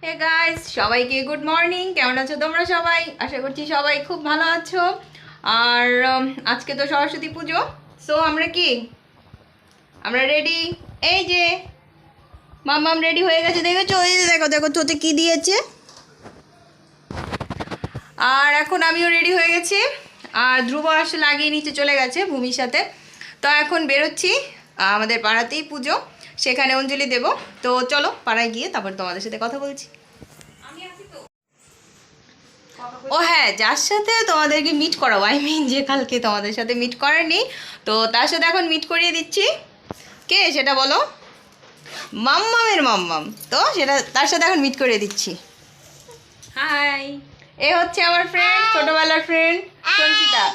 Hey guys, সবাইকে good morning. কেমন আছো তোমরা সবাই? আশা করছি সবাই খুব ভালো আছো। আর আজকে তো সরস্বতী পুজো, সো আমরা রেডি। এই যে মাম্মাম রেডি হয়ে গেছে, দেখেছো? এই যে দেখো দেখো তোতে কি দিয়েছে। আর এখন আমিও রেডি হয়ে গেছি। আর ধ্রুব আসলে লাগিয়ে নিচে চলে গেছে ভূমির সাথে। তো এখন বেরোচ্ছি, আমাদের পাড়াতেই পুজো, সেখানে অঞ্জলি দেব। তো চলো পাড়ায় গিয়ে তারপর তোমাদের সাথে কথা বলছি। ও হ্যাঁ, যার সাথে তোমাদেরকে মিট করাবো, যে কালকে তোমাদের সাথে মিট করেনি, তো তার সাথে এখন মিট করিয়ে দিচ্ছি। কে সেটা বলো? মাম্মামের মাম্মাম। তো সেটা তার সাথে এখন মিট করিয়ে দিচ্ছি। হাই, এ হচ্ছে আমার ফ্রেন্ড, ছোটবেলার ফ্রেন্ড সঞ্চিতা।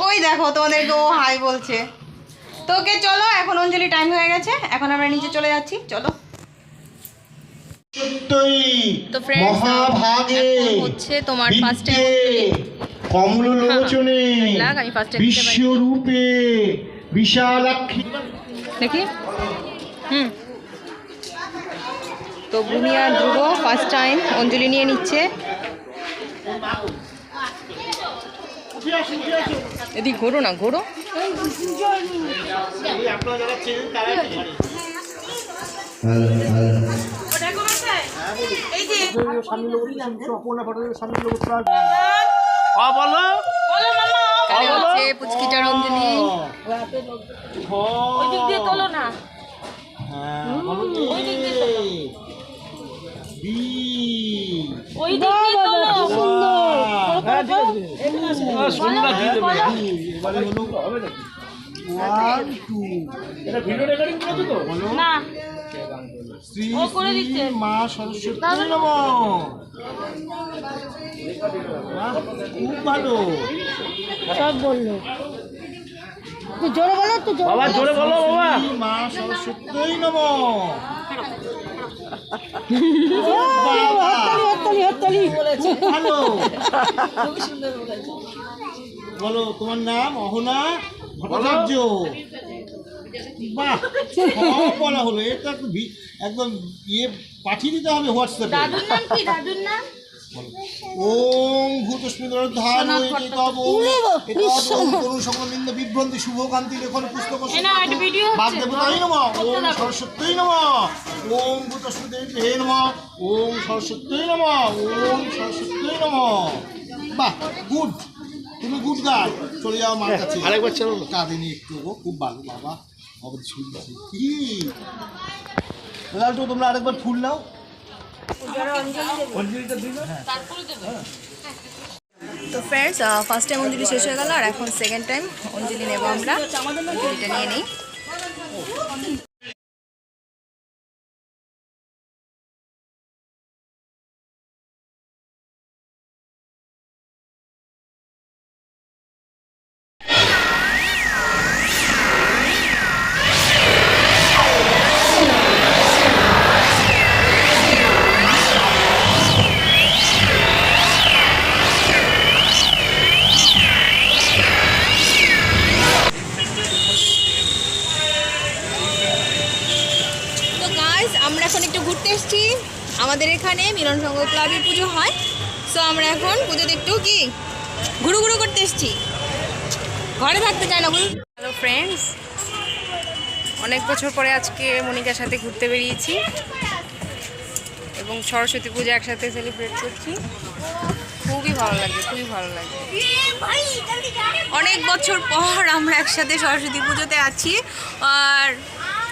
ওই দেখো তোমাদেরকে ও হাই বলছে। তো ওকে চলো, এখন অঞ্জলি টাইম হয়ে গেছে, এখন আমরা নিচে চলে যাচ্ছি, চলো। তো ফ্রেন্ডস, হচ্ছে তোমার ফার্স্ট টাইম কমলোচনে বিশ্বরূপে বিশালাক্ষী দেখি। তো ভূমি আর ধ্রুব ফার্স্ট টাইম অঞ্জলি নিয়ে নিচ্ছে। এদিক ঘোরো না, ঘোরো। পুচকিটার অঞ্জলি। শ্রী মা সরস্বতী নম। খুব ভালো, সব বললো। তুই জোরে বলো, তুই বাবা জোরে বলো। বাবা মা সরস্বতী নম। ভালো, বলো তোমার নাম? অহনা ভট্টাচার্য। বাহ, সব বলা হলো। এটা একদম ইয়ে পাঠিয়ে দিতে হবে হোয়াটসঅ্যাপে। দাদুর নাম কি? দাদুর নাম ওম ভূতস্মিতধান সংক্রমিন্দ বিভ্রান্তি শুভকান্তি লেখন পুস্তক বাগদেবতাই নমঃ। ওম সরস্বতী নমঃ। ওম ভূতস্মিতে হে নমঃ। ওম সরস্বতী নমঃ। ওম সরস্বতী নমঃ। বাহ, গুড, তুমি গুড গাই। চলে যাও মার কাছে, আরেকবার চলো। কাঁদে নিয়ে একটু, খুব ভালো বাবা। কি লালটু, তোমরা আরেকবার ফুল নাও। তো ফ্রেন্ডস, ফার্স্ট টাইম অঞ্জলি শেষ হয়ে গেল, আর এখন সেকেন্ড টাইম অঞ্জলি নেব আমরা। অঞ্জলিটা নিয়ে নিই। আমরা এখন একটু ঘুরতে এসেছি, আমাদের এখানে মিলন সংঘ ক্লাবের পুজো হয়। সো আমরা এখন পুজোতে একটু ঘুরু ঘুরু করতে এসেছি, ঘরে থাকতে চাই না। হ্যালো ফ্রেন্ডস, অনেক বছর পরে আজকে মনিকার সাথে ঘুরতে বেরিয়েছি এবং সরস্বতী পুজো একসাথে সেলিব্রেট করছি। খুবই ভালো লাগছে, খুবই ভালো লাগছে। অনেক বছর পর আমরা একসাথে সরস্বতী পুজোতে আছি। আর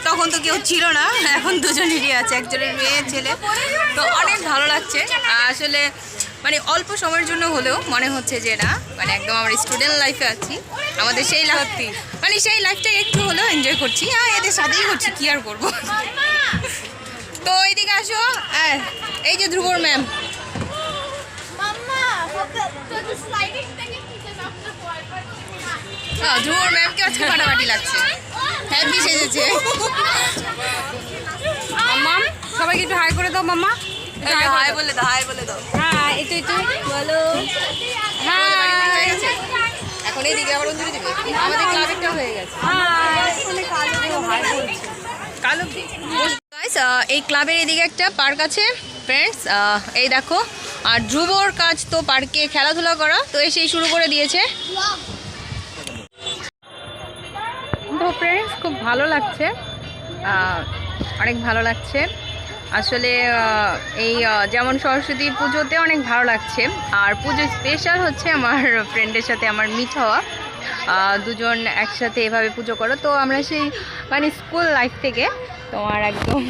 তখন তো কেউ ছিল না, এখন দুজনেরই আছে, একজনের মেয়ে ছেলে। তো অনেক ভালো লাগছে আসলে। মানে অল্প সময়ের জন্য হলেও মনে হচ্ছে যে না, মানে একদম আমরা স্টুডেন্ট লাইফে আছি। আমাদের সেই মানে সেই লাইফটাই একটু হলেও এনজয় করছি। এদের সাথেই করছি, কি আর করবো। তো এইদিকে আসো, এই যে ধ্রুবর ম্যাম। ধ্রুবর ম্যামকে আজকে ফাটাফাটি লাগছে, হ্যাপি সেজেছে। মাম্মা, সবাইকে একটু হাই করে দাও। মাম্মা হাই বলে দাও, হাই বলে দাও। হ্যাঁ, একটু একটু বলো। হ্যাঁ, এখন এইদিকে আবার অঞ্জলি দেবে। আমাদের ক্লাবেরটা হয়ে গেছে। কালো গাইস, এই ক্লাবের এদিকে একটা পার্ক আছে ফ্রেন্ডস, এই দেখো। আর ধ্রুবর কাজ তো পার্কে খেলাধুলা করা, তো এসেই শুরু করে দিয়েছে। তো ফ্রেন্ডস খুব ভালো লাগছে, অনেক ভালো লাগছে আসলে। এই যেমন সরস্বতী পুজোতে অনেক ভালো লাগছে, আর পুজো স্পেশাল হচ্ছে আমার ফ্রেন্ডের সাথে আমার মিট হওয়া। দুজন একসাথে এভাবে পুজো করো, তো আমরা সেই মানে স্কুল লাইফ থেকে তোমার একদম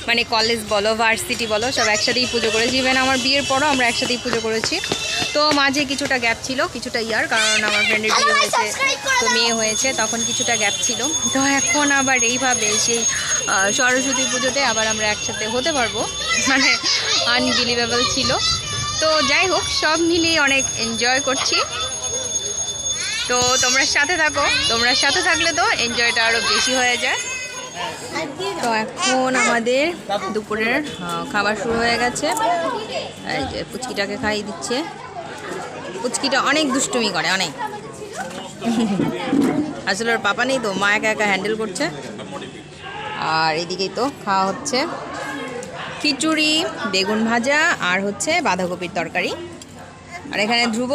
মানে কলেজ বলো ভার্সিটি বলো সব একসাথেই পুজো করেছি। ইভেন আমার বিয়ের পরও আমরা একসাথেই পুজো করেছি। তো মাঝে কিছুটা গ্যাপ ছিল, কিছুটা ইয়ার, কারণ আমার ফ্রেন্ডের বিয়ে হয়েছে, তো মেয়ে হয়েছে, তখন কিছুটা গ্যাপ ছিল। তো এখন আবার এইভাবে সেই সরস্বতী পুজোতে আবার আমরা একসাথে হতে পারবো, মানে আনবিলিভেবল ছিল। তো যাই হোক, সব মিলিয়ে অনেক এনজয় করছি। তো তোমরা সাথে থাকো, তোমরা সাথে থাকলে তো এনজয়টা আরও বেশি হয়ে যায়। তো এখন আমাদের দুপুরের খাবার শুরু হয়ে গেছে। এই যে পুচকিটাকে খাইয়ে দিচ্ছে। পুচকিটা অনেক দুষ্টুমি করে, অনেক। আসলে ওর পাপা নেই তো, মা একা একা হ্যান্ডেল করছে। আর এদিকেই তো খাওয়া হচ্ছে খিচুড়ি, বেগুন ভাজা, আর হচ্ছে বাঁধাকপির তরকারি। আর এখানে ধ্রুব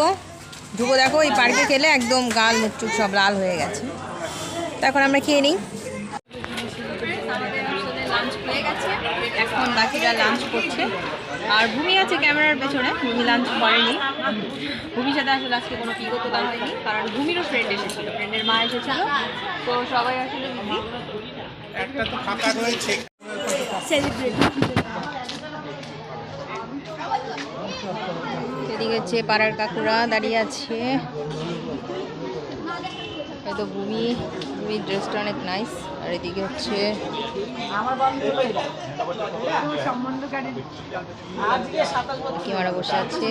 দেখো এই পার্কে খেলে একদম গাল মুখচুক সব লাল হয়ে গেছে। তো এখন আমরা খেয়ে নিই। লাঞ্চ হয়ে গেছে, এখন বাকিরা লাঞ্চ করছে। আর ভূমি আছে ক্যামেরার পেছনে, ভূমি লাঞ্চ করেনি। ভূমির সাথে আসলে আজকে কোনো পিকও তোলা হয়নি, কারণ ভূমিরও ফ্রেন্ড এসেছিলো, ফ্রেন্ডের মা এসেছিল। তো সবাই আসলে বিজি। একটা তো ফাঁকা রয়েছে। এদিকে হচ্ছে পাড়ার কাকুরা দাঁড়িয়ে আছে। হয়তো ভূমির ড্রেসটা অনেক নাইস। আর এদিকে হচ্ছে কিমারা বসে আছে।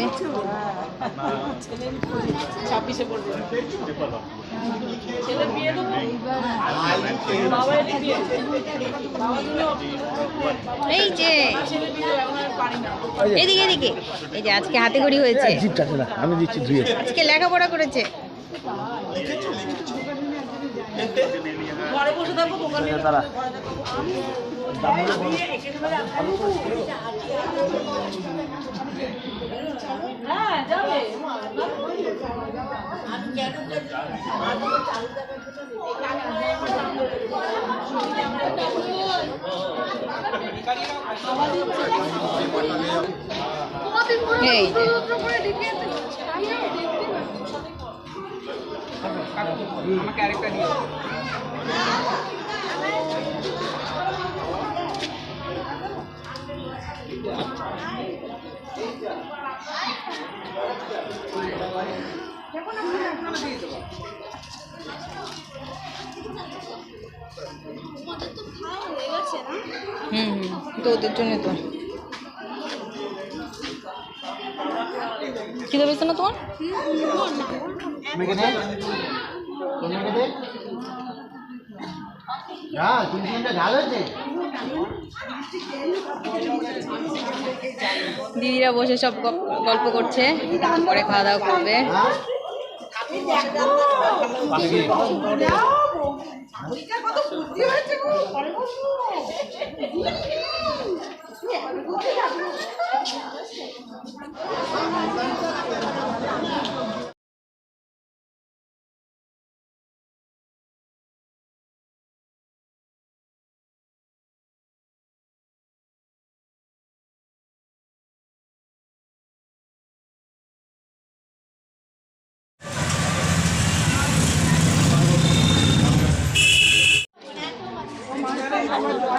এই যে এদিকে এদিকে, এই যে আজকে হাতে খড়ি হয়েছে, আমি দিচ্ছি ধুয়ে। আজকে লেখাপড়া করেছে। ঘরে বসে থাকবো তারা। হ্যাঁ যাবে। এই আমাকে আরেকটা দিও। তো ওদের জন্য তো কি দেবে না তোমার? দিদিরা বসে সব গল্প করছে, পরে খাওয়া দাওয়া করবে।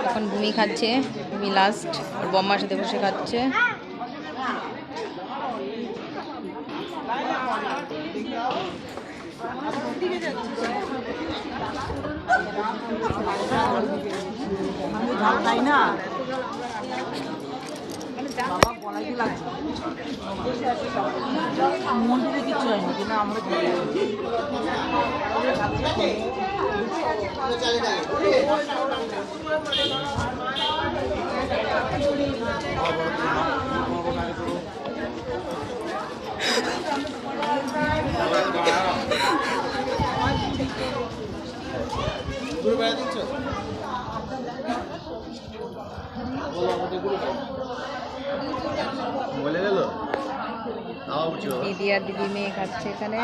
এখন ভূমি খাচ্ছে, ভূমি লাস্ট ওর বম্মার সাথে বসে খাচ্ছে। তাই না মন্দিরে কিছু হয়নি, কিন্তু আমরা দিদি আর দিদি মেয়ে খাচ্ছে এখানে।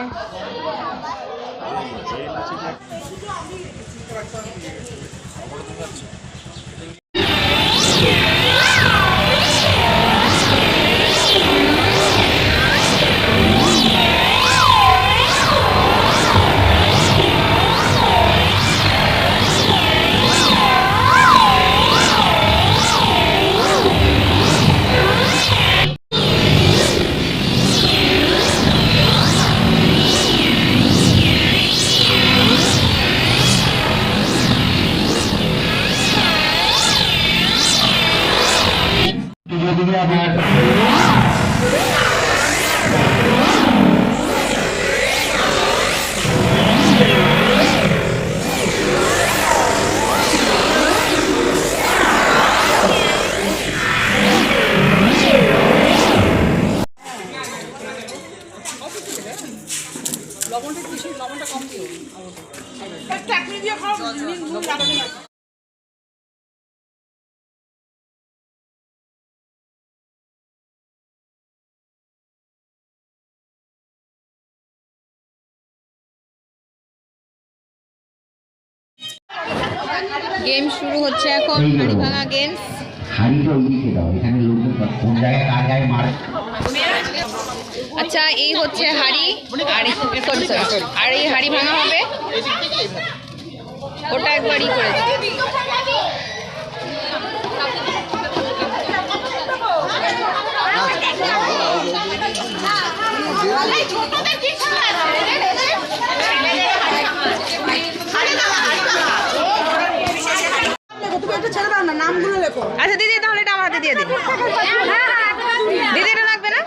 গেম শুরু হচ্ছে এখন, হাড়ি ভাঙা গেমস। আচ্ছা, এই হচ্ছে হাড়ি, আর এই হাড়ি ভাঙা হবে। ওটা একবারই করেছে। আচ্ছা দিদি, তাহলে এটা আমার হাতে দিয়ে দিন। দিদি এটা লাগবে না?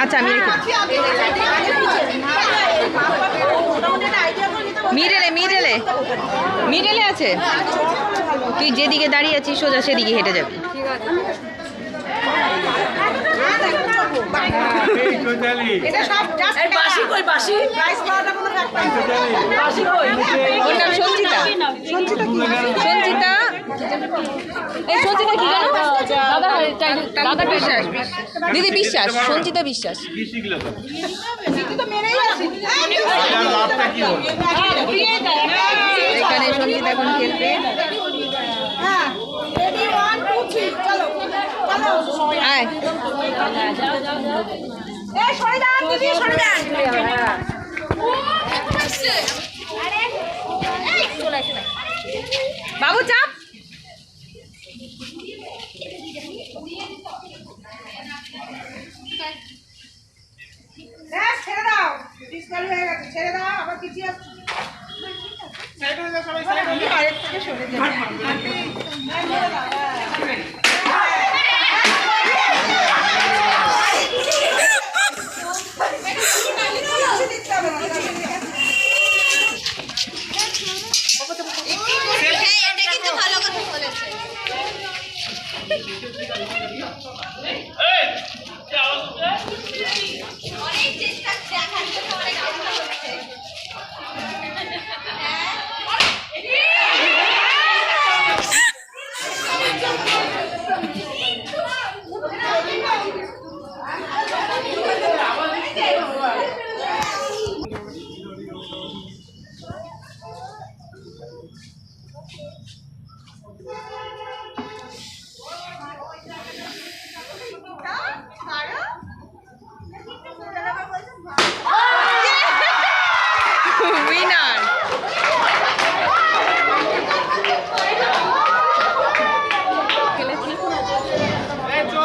আচ্ছা আমি মিডলে আছে। তুই যেদিকে দাঁড়িয়ে আছিস সোজা সেদিকে হেঁটে যাবি। সঞ্চিতা বিশ্বাস, দিদি বিশ্বাস, সঞ্চিতা বিশ্বাস। এখানে সঞ্চিতা এখন খেলবে। বাবু চাপ। ছেড়ে দাও, ডিসকাল হয়ে গেছে, ছেড়ে দাও, আবার কিছু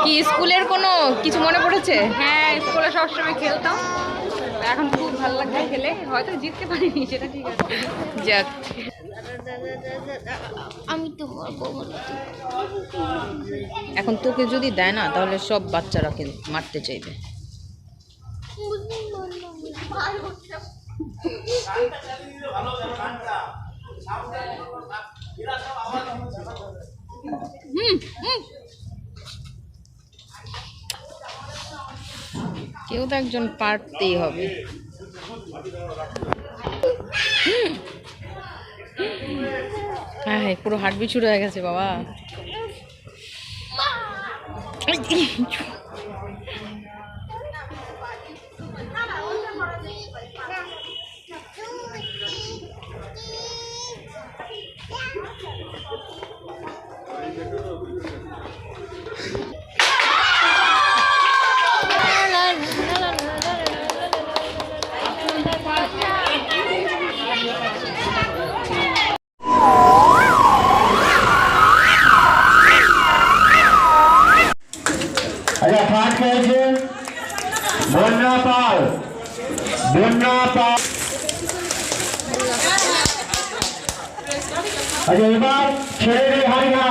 কি স্কুলের কোনো কিছু মনে পড়েছে? হ্যাঁ, স্কুলে সবসময় খেলতাম, এখন খুব ভালো লাগছে খেলে। হয়তো জিততে পারিনি, সেটা ঠিক আছে। যাক, আমি তো এখন তোকে যদি দেয় না তাহলে সব বাচ্চারা মারতে চাইবে। কেউ তো একজন পারতেই হবে। হ্যাঁ, পুরো হার্ট বিট শুরু হয়ে গেছে বাবা। ফার্স্ট হয়েছে বন্যা পাল। আচ্ছা এবার ছেড়ে হারিয়া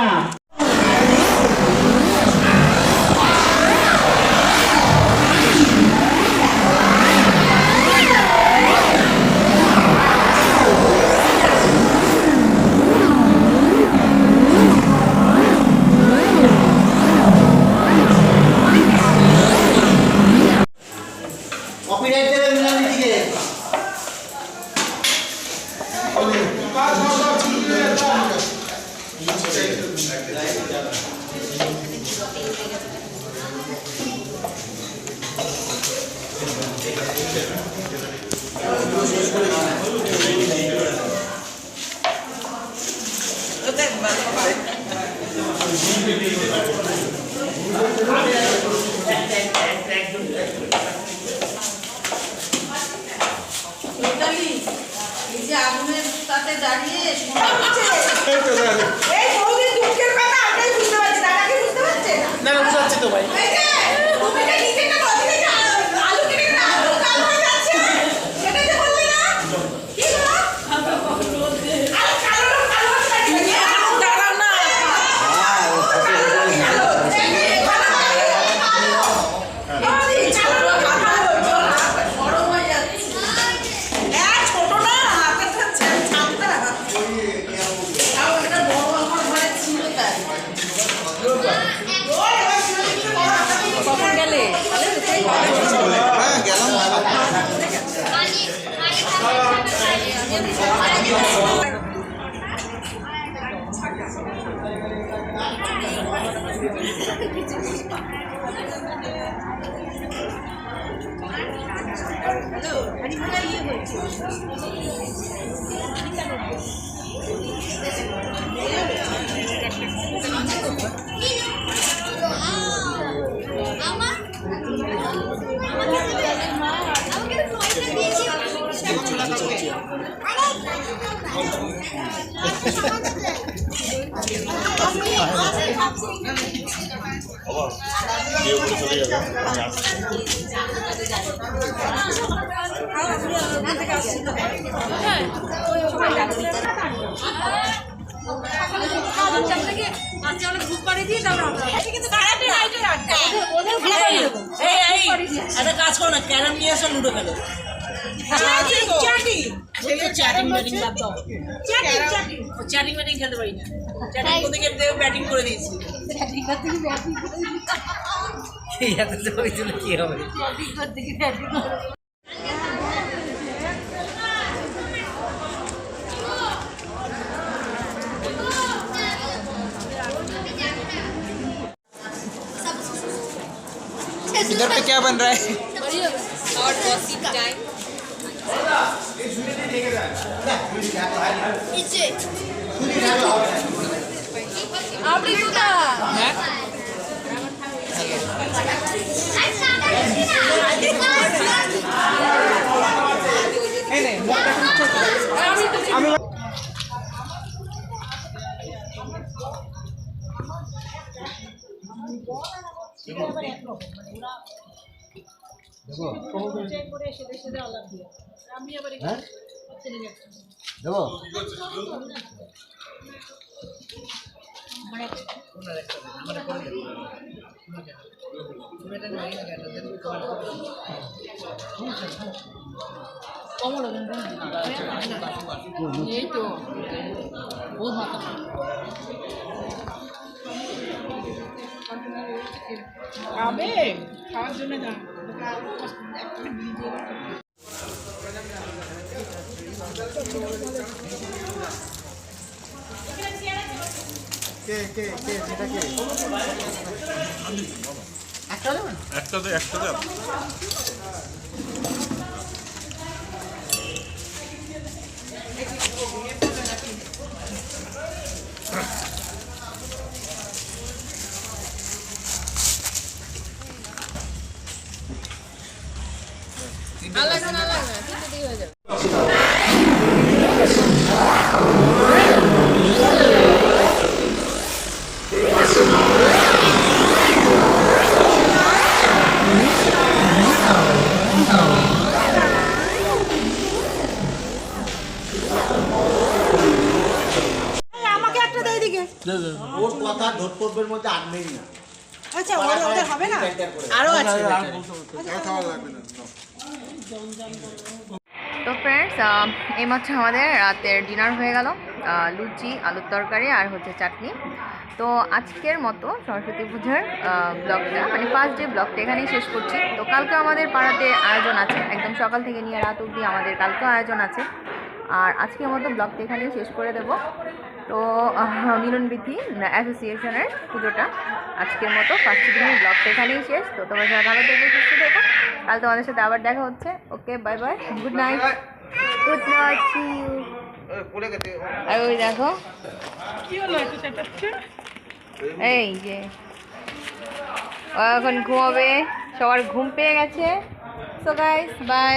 কাজ করো না, ক্যারাম নিয়ে এসো, লুডো খেলো। চ্যাটিং ব্যাটিং খেলতে পারি না, চ্যাটিং করতে গিয়ে ব্যাটিং করে দিয়েছি। কি হবে? इधर पे क्या बन रहा है? Short gossip time. আপনি কোথা? খাওয়ার জন্য না। একটাতে কথা ধর্তব্যের মধ্যে আর নেই না। আচ্ছা ওদের হবে না আরো আছে তো ফ্রেন্ডস এইমাত্র আমাদের রাতের ডিনার হয়ে গেল, লুচি, আলুর তরকারি আর হচ্ছে চাটনি। তো আজকের মতো সরস্বতী পূজার ব্লগটা মানে ফার্স্ট ডে ব্লগটা এখানেই শেষ করছি। তো কালকে আমাদের পাড়াতে আয়োজন আছে, একদম সকাল থেকে নিয়ে রাত অবধি আমাদের কালকেও আয়োজন আছে। আর আজকের মতো ব্লগটা এখানেই শেষ করে দেব। তো মিলনবিথি অ্যাসোসিয়েশনের পুজোটা আজকের মতো ফার্স্ট দিনের ব্লগটা এখানেই শেষ। তো তোমরা সবাই ভালো থেকো, সুস্থ থেকো, কাল তোমাদের সাথে আবার দেখা হচ্ছে। Okay, bye bye, good night, good night, see you. আর ওই দেখো এই যে ও এখন ঘুমাবে, সবার ঘুম পেয়ে গেছে। So guys bye.